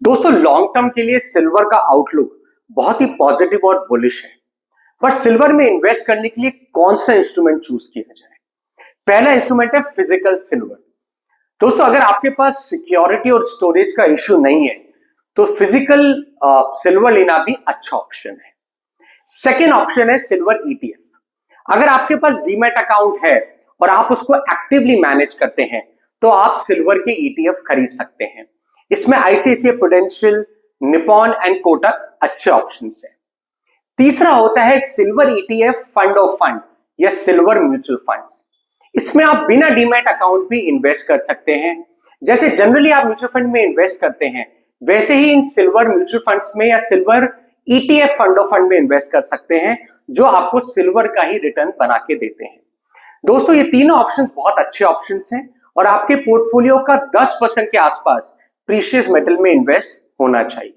दोस्तों long term के लिए सिल्वर का आउटलुक बहुत ही पॉजिटिव और बुलिश है। पर सिल्वर में इन्वेस्ट करने के लिए कौन सा इंस्ट्रूमेंट चूज किया जाए? पहला इंस्ट्रूमेंट है फिजिकल सिल्वर। दोस्तों अगर आपके पास सिक्योरिटी और स्टोरेज का इश्यू नहीं है तो फिजिकल सिल्वर लेना भी अच्छा ऑप्शन है। सेकेंड ऑप्शन है सिल्वर ईटीएफ। अगर आपके पास डीमैट अकाउंट है और आप उसको एक्टिवली मैनेज करते हैं तो आप सिल्वर के ईटीएफ खरीद सकते हैं। इसमें ICICI prudential, Nippon and Kotak अच्छे ऑप्शंस हैं। तीसरा होता है silver ETF fund of fund या सिल्वर म्यूचुअल फंड्स। इसमें आप बिना डीमैट अकाउंट भी इन्वेस्ट कर सकते हैं। जैसे जनरली आप म्यूचुअल फंड में इन्वेस्ट करते हैं वैसे ही इन सिल्वर म्यूचुअल फंड्स में या silver ETF fund of fund में इन्वेस्ट कर सकते हैं जो आपको सिल्वर का ही रिटर्न बना के देते हैं। दोस्तों ये तीनों ऑप्शंस बहुत अच्छे ऑप्शंस हैं और आपके पोर्टफोलियो का 10% के आसपास प्रीशियस मेटल में इन्वेस्ट होना चाहिए।